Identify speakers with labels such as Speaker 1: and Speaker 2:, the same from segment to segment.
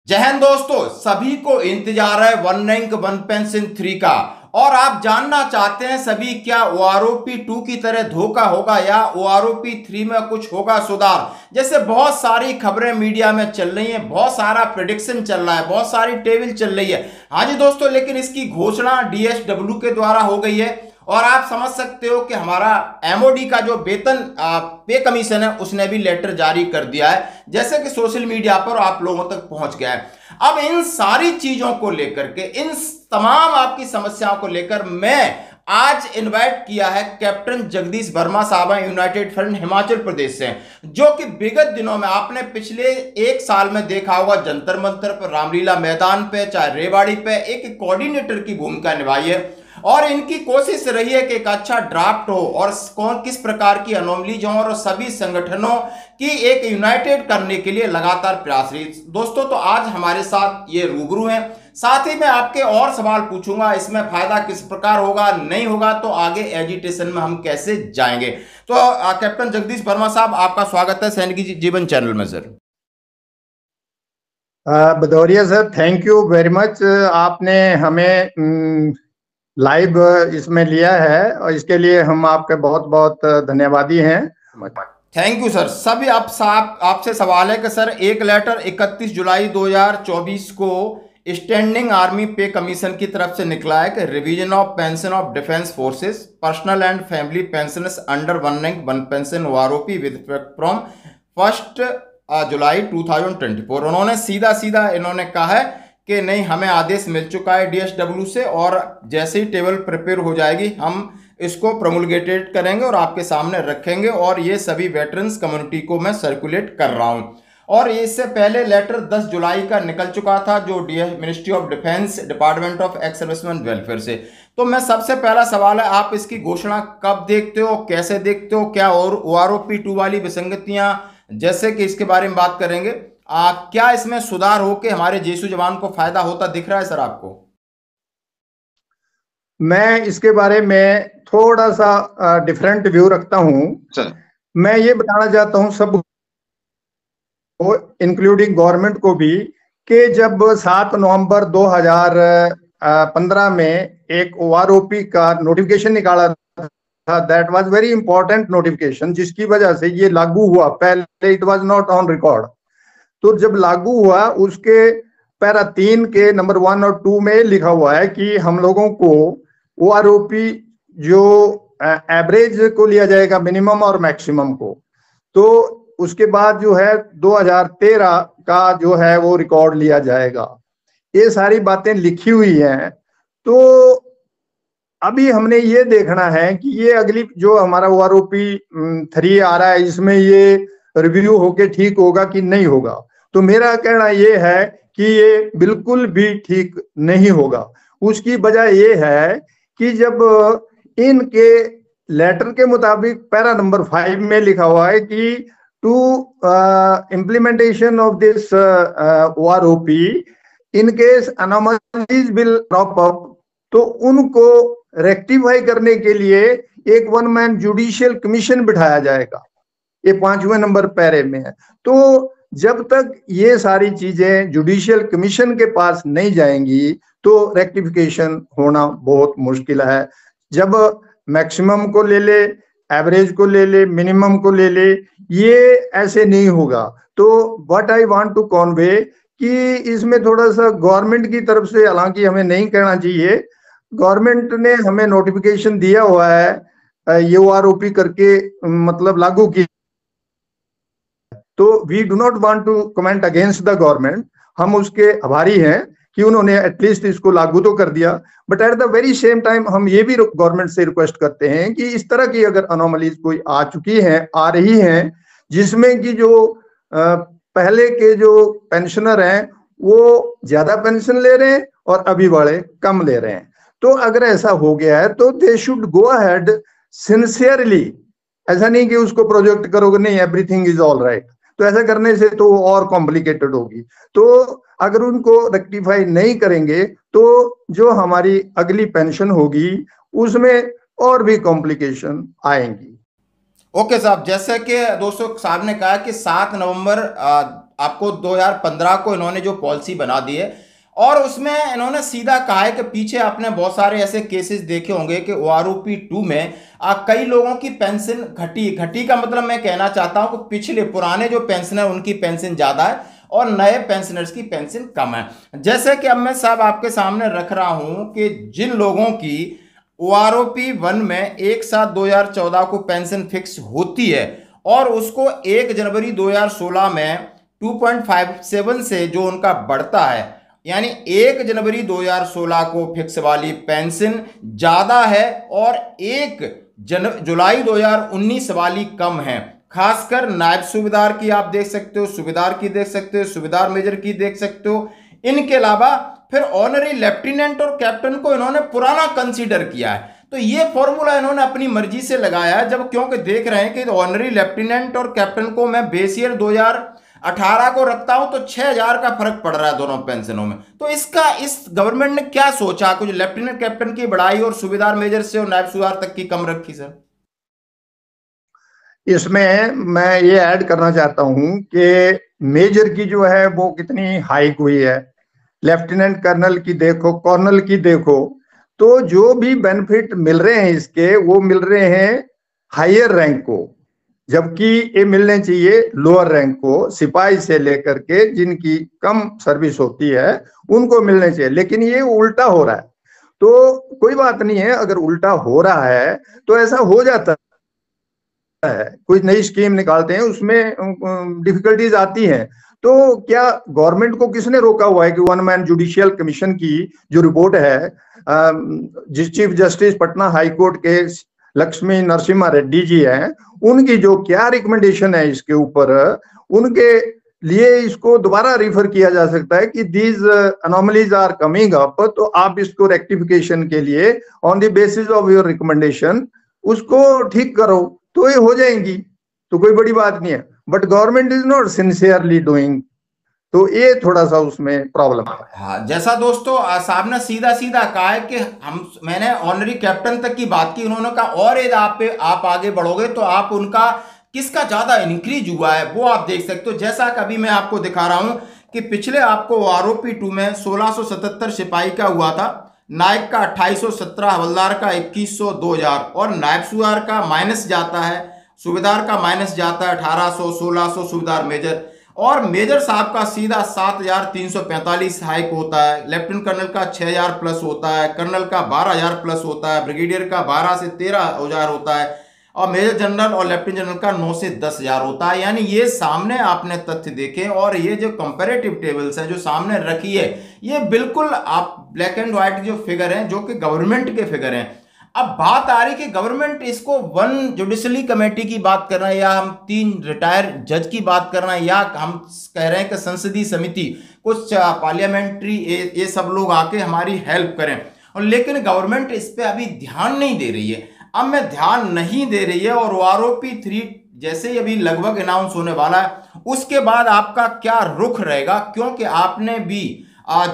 Speaker 1: जय हिंद दोस्तों, सभी को इंतजार है वन रैंक वन पेंशन 3 का। और आप जानना चाहते हैं सभी क्या ओआरओपी 2 की तरह धोखा होगा या ओआरओपी 3 में कुछ होगा सुधार। जैसे बहुत सारी खबरें मीडिया में चल रही हैं, बहुत सारा प्रेडिक्शन चल रहा है, बहुत सारी टेबल चल रही है। हाँ जी दोस्तों, लेकिन इसकी घोषणा डीएसडब्ल्यू के द्वारा हो गई है और आप समझ सकते हो कि हमारा एमओडी का जो वेतन पे कमीशन है उसने भी लेटर जारी कर दिया है, जैसे कि सोशल मीडिया पर आप लोगों तक पहुंच गया है। अब इन सारी चीजों को लेकर के, इन तमाम आपकी समस्याओं को लेकर मैं आज इनवाइट किया है कैप्टन जगदीश वर्मा साहब हैं, यूनाइटेड फ्रंट हिमाचल प्रदेश से, जो कि विगत दिनों में आपने पिछले 1 साल में देखा होगा जंतर मंतर पर, रामलीला मैदान पे, चाहे रेवाड़ी पे एक कोऑर्डिनेटर की भूमिका निभाई है। और इनकी कोशिश रही है कि एक अच्छा ड्राफ्ट हो और कौन किस प्रकार की अनोमलीज हो और सभी संगठनों की एक यूनाइटेड करने के लिए लगातार प्रयास रही। दोस्तों, तो आज हमारे साथ ये रूबरू हैं, साथ ही मैं आपके और सवाल पूछूंगा, इसमें फायदा किस प्रकार होगा, नहीं होगा तो आगे एजुटेशन में हम कैसे जाएंगे। तो कैप्टन जगदीश वर्मा साहब, आपका स्वागत है सैनिक जीवन चैनल में। Sir
Speaker 2: Bhadauria sir, thank you very much. आपने हमें लाइव इसमें लिया है और इसके लिए हम आपके बहुत बहुत धन्यवादी हैं।
Speaker 1: Thank you sir. सभी आपसे सवाल है कि सर एक लेटर 31 जुलाई 2024 को स्टैंडिंग आर्मी पे कमीशन की तरफ से निकला है कि revision of pension of defence forces personal and family pensioners under one rank one pension OROP with effect from 1 जुलाई 2024। उन्होंने सीधा इन्होंने कहा है कि नहीं, हमें आदेश मिल चुका है डीएसडब्ल्यू से और जैसे ही टेबल प्रिपेयर हो जाएगी हम इसको प्रोमुलगेटेड करेंगे और आपके सामने रखेंगे। और ये सभी वेटरन्स कम्युनिटी को मैं सर्कुलेट कर रहा हूं। और इससे पहले लेटर 10 जुलाई का निकल चुका था जो ministry of defence department of ex serviceman welfare से। तो मैं सबसे पहला सवाल है, आप इसकी घोषणा कब देखते हो, कैसे देखते हो, क्या और ओआरओपी 2 वाली विसंगतियां, जैसे कि इसके बारे में बात करेंगे। क्या इसमें सुधार हो के हमारे जेसू जवान को फायदा होता दिख रहा है सर आपको?
Speaker 2: मैं इसके बारे में थोड़ा सा डिफरेंट व्यू रखता हूं। मैं ये बताना चाहता हूं सब इंक्लूडिंग गवर्नमेंट को भी कि जब 7 नवंबर 2015 में एक ओआरओपी का नोटिफिकेशन निकाला था, that was very important notification, जिसकी वजह से ये लागू हुआ। पहले it was not on record, तो जब लागू हुआ उसके पैरा 3 के नंबर 1 और 2 में लिखा हुआ है कि हम लोगों को ओआरओपी जो एवरेज को लिया जाएगा, मिनिमम और मैक्सिमम को। तो उसके बाद जो है 2013 का जो है वो रिकॉर्ड लिया जाएगा। ये सारी बातें लिखी हुई हैं। तो अभी हमने ये देखना है कि ये अगली जो हमारा ओआरओपी 3 आ रहा है, इसमें ये रिव्यू होके ठीक होगा कि नहीं होगा। तो मेरा कहना ये है कि ये बिल्कुल भी ठीक नहीं होगा। उसकी वजह ये है कि जब इनके लेटर के मुताबिक पैरा नंबर 5 में लिखा हुआ है कि to implementation of this OROP in case anomalies will crop up, तो उनको रेक्टिफाई करने के लिए एक वन मैन जुडिशियल कमीशन बिठाया जाएगा। ये 5वें नंबर पैरे में है। तो जब तक ये सारी चीजें जुडिशियल कमीशन के पास नहीं जाएंगी तो रेक्टिफिकेशन होना बहुत मुश्किल है। जब मैक्सिमम को ले ले, एवरेज को ले ले, मिनिमम को ले ले, ये ऐसे नहीं होगा। तो what I want to convey कि इसमें थोड़ा सा गवर्नमेंट की तरफ से, हालांकि हमें नहीं कहना चाहिए, गवर्नमेंट ने हमें नोटिफिकेशन दिया हुआ है ये ओआरओपी करके मतलब लागू की, तो we do not want to comment against the government. हम उसके आभारी हैं कि उन्होंने एटलीस्ट इसको लागू तो कर दिया। But at the very same time हम ये भी गवर्नमेंट से रिक्वेस्ट करते हैं कि इस तरह की अगर अनोमलीज कोई आ चुकी हैं, आ रही हैं, जिसमें कि जो पहले के जो पेंशनर हैं वो ज्यादा पेंशन ले रहे हैं और अभी वाले कम ले रहे हैं, तो अगर ऐसा हो गया है तो they should go ahead sincerely. ऐसा नहीं कि उसको प्रोजेक्ट करोगे नहीं एवरीथिंग इज ऑल राइट, तो ऐसा करने से तो और कॉम्प्लिकेटेड होगी। तो अगर उनको रेक्टिफाई नहीं करेंगे तो जो हमारी अगली पेंशन होगी उसमें और भी कॉम्प्लिकेशन आएंगी।
Speaker 1: ओके साहब, जैसे कि दोस्तों साहब ने कहा कि 7 नवंबर आपको 2015 को इन्होंने जो पॉलिसी बना दी है, और उसमें इन्होंने सीधा कहा है कि पीछे आपने बहुत सारे ऐसे केसेस देखे होंगे कि OROP 2 में कई लोगों की पेंशन घटी का मतलब मैं कहना चाहता हूं कि पिछले पुराने जो पेंशनर उनकी पेंशन ज्यादा है और नए पेंशनर्स की पेंशन कम है। जैसे कि अब मैं साहब आपके सामने रख रहा हूं कि जिन लोगों की OROP 1 में 1/7/2014 को पेंशन फिक्स होती है और उसको 1 जनवरी 2016 में 2.57 से जो उनका बढ़ता है, यानी 1 जनवरी 2016 को फिक्स वाली पेंशन ज्यादा है और 1 जुलाई 2019 वाली कम है। खासकर नायब सूबेदार की आप देख सकते हो, सूबेदार की देख सकते हो, सूबेदार मेजर की देख सकते हो। इनके अलावा फिर ऑनरी लेफ्टिनेंट और कैप्टन को इन्होंने पुराना कंसीडर किया है। तो ये फॉर्मूला इन्होंने अपनी मर्जी से लगाया है, जब क्योंकि देख रहे हैं कि ऑनरी लेफ्टिनेंट और कैप्टन को मैं बेस ईयर 2018 को रखता हूं तो 6000 का फर्क पड़ रहा है दोनों पेंशनों में। तो इसका इस गवर्नमेंट ने क्या सोचा, कुछ लेफ्टिनेंट कैप्टन की बढ़ाई और सूबेदार मेजर से और नायब सूबेदार तक की कम रखी सर?
Speaker 2: इसमें मैं ये ऐड करना चाहता हूं कि मेजर की जो है वो कितनी हाइक हुई है, लेफ्टिनेंट कर्नल की देखो, कर्नल की देखो, तो जो भी बेनिफिट मिल रहे हैं इसके वो मिल रहे हैं हायर रैंक को, जबकि ये मिलने चाहिए लोअर रैंक को, सिपाही से लेकर के जिनकी कम सर्विस होती है उनको मिलने चाहिए। लेकिन ये उल्टा हो रहा है। तो कोई बात नहीं है, अगर उल्टा हो रहा है तो ऐसा हो जाता है, कोई नई स्कीम निकालते हैं उसमें डिफिकल्टीज आती हैं। तो क्या गवर्नमेंट को किसने रोका हुआ है कि 1 मैन जुडिशियल कमीशन की जो रिपोर्ट है, जिस chief justice Patna high court के लक्ष्मी नरसिम्हा रेड्डी जी हैं, उनकी जो क्या रिकमेंडेशन है इसके ऊपर, उनके लिए इसको दोबारा रिफर किया जा सकता है कि these anomalies are coming up, तो आप इसको रेक्टिफिकेशन के लिए on the basis of your recommendation उसको ठीक करो, तो ये हो जाएंगी, तो कोई बड़ी बात नहीं है। But government is not sincerely doing, तो ये थोड़ा सा उसमें प्रॉब्लम है।
Speaker 1: हाँ, जैसा दोस्तों साहब ने सीधा सीधा कहा है कि मैंने ऑनरी कैप्टन तक की बात की, उन्होंने कहा और यदि आप आगे बढ़ोगे तो आप उनका किसका ज्यादा इंक्रीज हुआ है वो आप देख सकते हो। जैसा कि अभी मैं आपको दिखा रहा हूं कि पिछले आपको OROP 2 में 1677 सिपाही का हुआ था, नायक का 2817, हवलदार का 2100, 2000, और नायब सूबेदार का माइनस जाता है, सूबेदार का माइनस जाता है 1800, 1600 सूबेदार मेजर, और मेजर साहब का सीधा 7345 हाइक होता है, लेफ्टिनेंट कर्नल का 6000 प्लस होता है, कर्नल का 12000 प्लस होता है, ब्रिगेडियर का 12 से 13000 होता है, और मेजर जनरल और लेफ्टिनेंट जनरल का 9 से 10,000 होता है। यानी ये सामने आपने तथ्य देखे, और ये जो कंपैरेटिव टेबल्स है जो सामने रखी है, ये बिल्कुल आप ब्लैक एंड व्हाइट जो फिगर हैं जो कि गवर्नमेंट के फिगर हैं। अब बात आ रही कि गवर्नमेंट इसको 1 जुडिशली कमेटी की बात कर रहा है, या हम 3 रिटायर जज की बात कर रहे हैं, या हम कह रहे हैं कि संसदीय समिति, कुछ पार्लियामेंट्री ये सब लोग आके हमारी हेल्प करें, और लेकिन गवर्नमेंट इस पे अभी ध्यान नहीं दे रही है। अब मैं ध्यान नहीं दे रही है, और OROP 3 जैसे ही अभी लगभग अनाउंस होने वाला है, उसके बाद आपका क्या रुख रहेगा, क्योंकि आपने भी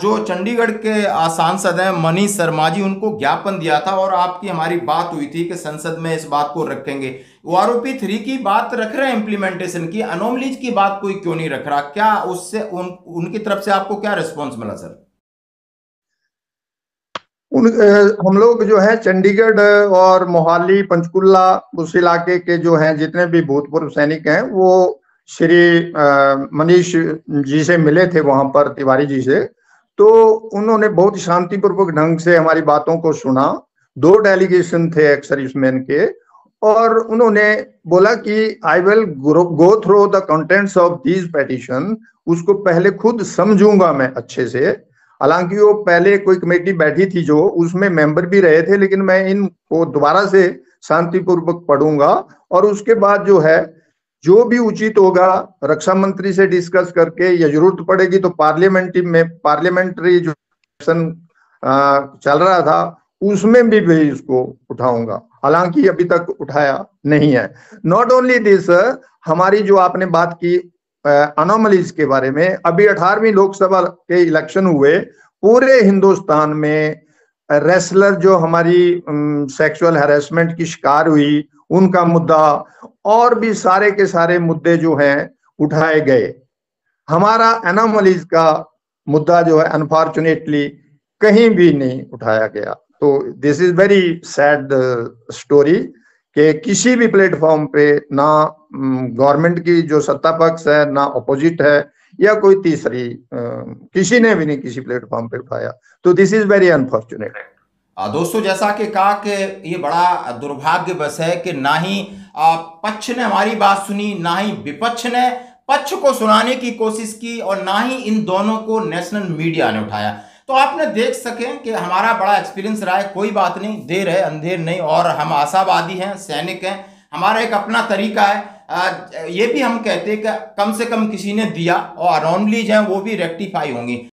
Speaker 1: जो चंडीगढ़ के सांसद हैं मनीष शर्मा जी, उनको ज्ञापन दिया था और आपकी हमारी बात हुई थी कि संसद में इस बात को रखेंगे। OROP 3 की बात रख रहे हैं इम्प्लीमेंटेशन की, अनोमलीज की बात कोई क्यों नहीं रख रहा? क्या उससे उनकी तरफ से आपको क्या रिस्पॉन्स मिला सर?
Speaker 2: हम लोग जो है चंडीगढ़ और मोहाली, पंचकुला, उस इलाके के जो हैं जितने भी भूतपूर्व सैनिक हैं, वो श्री मनीष जी से मिले थे वहां पर, तिवारी जी से। तो उन्होंने बहुत शांतिपूर्वक ढंग से हमारी बातों को सुना। 2 डेलीगेशन थे एक्स सर्विसमैन के, और उन्होंने बोला कि I will go through the contents of these petition, उसको पहले खुद समझूंगा मैं अच्छे से। हालांकि वो पहले कोई कमेटी बैठी थी जो उसमें मेंबर भी रहे थे, लेकिन मैं इनको दोबारा से शांतिपूर्वक पढ़ूंगा, और उसके बाद जो है जो भी उचित होगा रक्षा मंत्री से डिस्कस करके, या जरूरत पड़ेगी तो पार्लियामेंट्री जो सेशन चल रहा था उसमें भी इसको उठाऊंगा। हालांकि अभी तक उठाया नहीं है। नॉट ओनली दिस, हमारी जो आपने बात की अनोमलीज के बारे में, अभी 18वीं लोकसभा के इलेक्शन हुए, पूरे हिंदुस्तान में रेसलर जो हमारी सेक्सुअल हैरेसमेंट की शिकार हुई उनका मुद्दा, और भी सारे के सारे मुद्दे जो हैं उठाए गए। हमारा एनोमलीज का मुद्दा जो है अनफॉर्चुनेटली कहीं भी नहीं उठाया गया। तो this is very sad story कि किसी भी प्लेटफॉर्म पे ना गवर्नमेंट की जो सत्ता पक्ष है, ना अपोजिट है, या कोई तीसरी किसी ने भी नहीं किसी प्लेटफॉर्म पे उठाया। तो दिस इज वेरी अनफॉर्चुनेट।
Speaker 1: दोस्तों, जैसा कि कहा कि ये बड़ा दुर्भाग्यवश है कि ना ही पक्ष ने हमारी बात सुनी, ना ही विपक्ष ने पक्ष को सुनाने की कोशिश की, और ना ही इन दोनों को नेशनल मीडिया ने उठाया। तो आपने देख सकें कि हमारा बड़ा एक्सपीरियंस रहा है। कोई बात नहीं, देर है अंधेर नहीं, और हम आशावादी हैं, सैनिक हैं। हमारा एक अपना तरीका है। ये भी हम कहते हैं कि कम से कम किसी ने दिया, और अनोमलीज हैं वो भी रेक्टिफाई होंगी।